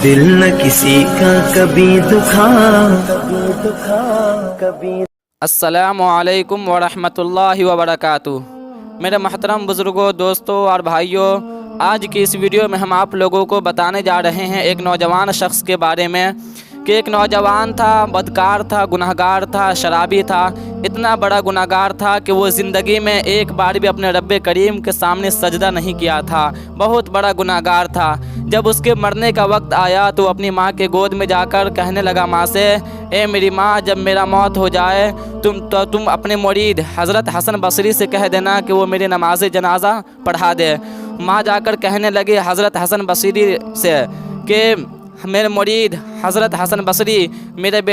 دل نہ کسی کا کبھی دکھا. السلام علیکم ورحمۃ اللہ وبرکاتہ. میرے محترم بزرگوں، دوستوں اور بھائیوں، آج کی اس ویڈیو میں ہم آپ لوگوں کو بتانے جا رہے ہیں ایک نوجوان شخص کے بارے میں کہ ایک نوجوان تھا، بدکار تھا، گنہگار تھا، شرابی تھا. اتنا بڑا گنہگار تھا کہ وہ زندگی میں ایک بار بھی اپنے رب کریم کے سامنے سجدہ نہیں کیا تھا. بہت بڑا گنہگار تھا. جب اس کے مرنے کا وقت آیا تو اپنی ماں کے گود میں جا کر کہنے لگا ماں سے، اے میری ماں، جب میرا موت ہو جائے تم اپنے مرید حضرت حسن بصری سے کہہ دینا کہ وہ میری نماز جنازہ پڑھا دے. ماں جا کر کہنے لگی حضرت حسن بصری سے کہ میرے مرید حضرت حسن بصری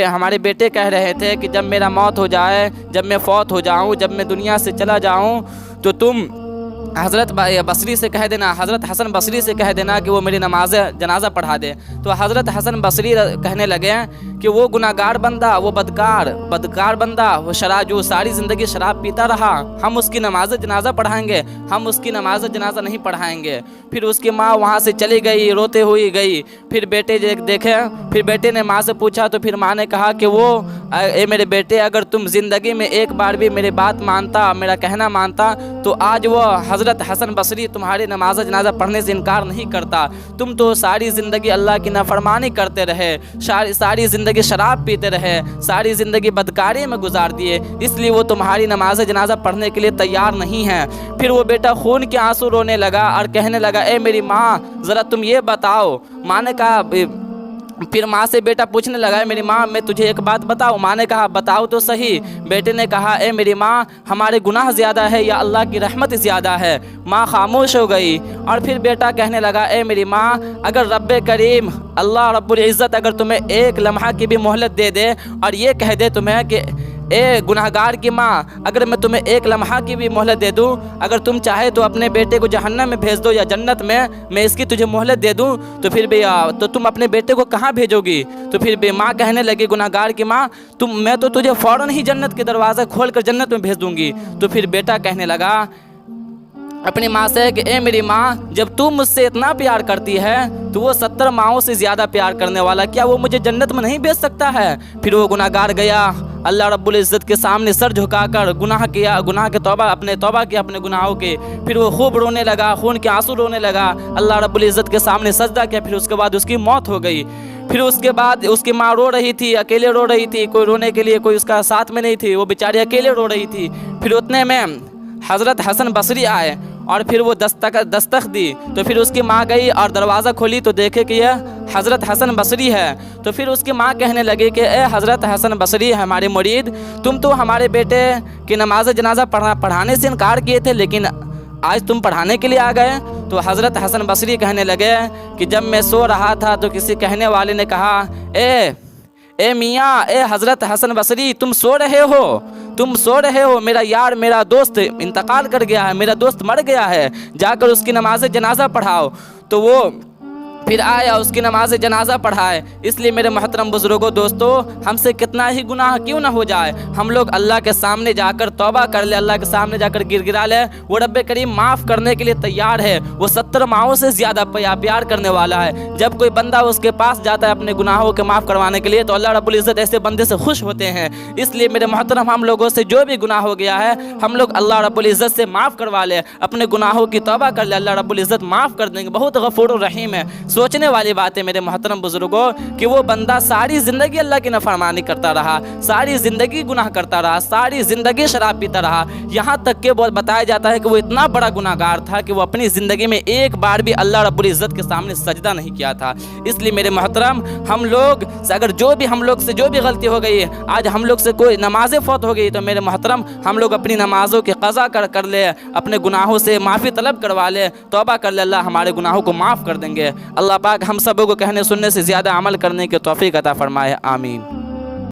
ہمارے بیٹے کہہ رہے تھے کہ جب میرا موت ہو جائے، جب میں فوت ہو جاؤں، جب میں دنیا سے چلا جاؤں تو تم حضرت بصری سے کہہ دینا، حضرت حسن بصری سے کہہ دینا کہ وہ میری نماز جنازہ پڑھا دے. تو حضرت حسن بصری کہنے لگے کہ وہ گناہگار بندہ، وہ بدکار بندہ، وہ جو ساری زندگی شراب پیتا رہا، ہم اس کی نماز جنازہ پڑھائیں گے؟ ہم اس کی نماز جنازہ نہیں پڑھائیں گے. پھر اس کی ماں وہاں سے چلی گئی، روتے ہوئی گئی. پھر بیٹے دیکھے، پھر بیٹے نے ماں سے پوچھا تو پھر ماں نے کہا کہ اے میرے بیٹے، اگر تم زندگی میں ایک بار بھی میری بات مانتا، میرا کہنا مانتا، تو آج وہ حضرت حسن بصری تمہاری نماز جنازہ پڑھنے سے انکار نہیں کرتا. تم تو ساری زندگی اللہ کی نافرمانی کرتے رہے، ساری زندگی شراب پیتے رہے، ساری زندگی بدکاری میں گزار دیے، اس لیے وہ تمہاری نماز جنازہ پڑھنے کے لیے تیار نہیں ہے. پھر وہ بیٹا خون کے آنسو رونے لگا اور کہنے لگا اے میری ماں، ذرا تم یہ بتاؤ. ماں نے کہا، پھر ماں سے بیٹا پوچھنے لگا اے میری ماں، میں تجھے ایک بات بتاؤں؟ ماں نے کہا بتاؤ تو صحیح. بیٹے نے کہا اے میری ماں، ہمارے گناہ زیادہ ہے یا اللہ کی رحمت زیادہ ہے؟ ماں خاموش ہو گئی. اور پھر بیٹا کہنے لگا اے میری ماں، اگر رب کریم اللہ رب العزت اگر تمہیں ایک لمحہ کی بھی مہلت دے دے اور یہ کہہ دے تمہیں کہ اے گناہگار کی ماں، اگر میں تمہیں ایک لمحہ کی بھی مہلت دے دوں، اگر تم چاہے تو اپنے بیٹے کو جہنم میں بھیج دو یا جنت میں اس کی تجھے مہلت دے دوں، تو پھر بھی تو تم اپنے بیٹے کو کہاں بھیجو گی؟ تو پھر بھی ماں کہنے لگی گناہگار کی ماں، میں تو تجھے فوراً ہی جنت کے دروازے کھول کر جنت میں بھیج دوں گی. تو پھر بیٹا کہنے لگا اپنی ماں سے کہ اے میری ماں، جب تم مجھ سے اتنا پیار کرتی ہے تو وہ 70 ماؤں سے زیادہ پیار کرنے والا کیا وہ مجھے جنت میں نہیں بھیج سکتا ہے؟ پھر وہ گناہگار گیا اللہ رب العزت کے سامنے سر جھکا کر گناہ کے توبہ کیا اپنے گناہوں کے. پھر وہ خوب رونے لگا، خون کے آنسو رونے لگا، اللہ رب العزت کے سامنے سجدہ کیا. پھر اس کے بعد اس کی موت ہو گئی. پھر اس کے بعد اس کی ماں رو رہی تھی، اکیلے رو رہی تھی، کوئی رونے کے لیے کوئی اس کا ساتھ میں نہیں تھی، وہ بیچاری اکیلے رو رہی تھی. پھر اتنے میں حضرت حسن بصری آئے اور پھر وہ دستک دی. تو پھر اس کی ماں گئی اور دروازہ کھولی تو دیکھے کہ یہ حضرت حسن بصری ہے. تو پھر اس کی ماں کہنے لگی کہ اے حضرت حسن بصری ہمارے مرید، تم تو ہمارے بیٹے کی نماز جنازہ پڑھانے سے انکار کیے تھے، لیکن آج تم پڑھانے کے لیے آ گئے. تو حضرت حسن بصری کہنے لگے کہ جب میں سو رہا تھا تو کسی کہنے والے نے کہا اے میاں، اے حضرت حسن بصری، تم سو رہے ہو، میرا یار، میرا دوست انتقال کر گیا ہے، میرا دوست مر گیا ہے، جا کر اس کی نماز جنازہ پڑھاؤ. تو وہ پھر آیا، اس کی نماز جنازہ پڑھائے. اس لیے میرے محترم بزرگوں، دوستو، ہم سے کتنا ہی گناہ کیوں نہ ہو جائے، ہم لوگ اللہ کے سامنے جا کر توبہ کر لے، اللہ کے سامنے جا کر گڑگڑا لے. وہ رب کریم معاف کرنے کے لیے تیار ہے. وہ 70 ماؤں سے زیادہ پیار کرنے والا ہے. جب کوئی بندہ اس کے پاس جاتا ہے اپنے گناہوں کے معاف کروانے کے لیے تو اللہ رب العزت ایسے بندے سے خوش ہوتے ہیں. اس لیے میرے محترم، ہم لوگوں سے جو بھی گناہ ہو گیا ہے ہم لوگ اللہ رب العزت سے معاف کروا لے، اپنے گناہوں کی توبہ کر لے، اللہ رب العزت معاف کر دیں گے. بہت غفور الرحیم ہے. سوچنے والی بات ہے میرے محترم بزرگوں کہ وہ بندہ ساری زندگی اللہ کی نافرمانی کرتا رہا، ساری زندگی گناہ کرتا رہا، ساری زندگی شراب پیتا رہا، یہاں تک کہ بتایا جاتا ہے کہ وہ اتنا بڑا گناہگار تھا کہ وہ اپنی زندگی میں ایک بار بھی اللہ رب العزت کے سامنے سجدہ نہیں کیا تھا. اس لیے میرے محترم، ہم لوگ اگر ہم لوگ سے جو بھی غلطی ہو گئی ہے، آج ہم لوگ سے کوئی نمازیں فوت ہو گئی تو میرے محترم ہم لوگ اپنی نمازوں کی قضا کر لے، اپنے گناہوں سے معافی طلب کروا لے، توبہ کر لے، اللہ ہمارے گناہوں کو معاف کر دیں گے. اللہ پاک ہم سب کو کہنے سننے سے زیادہ عمل کرنے کی توفیق عطا فرمائے. آمین.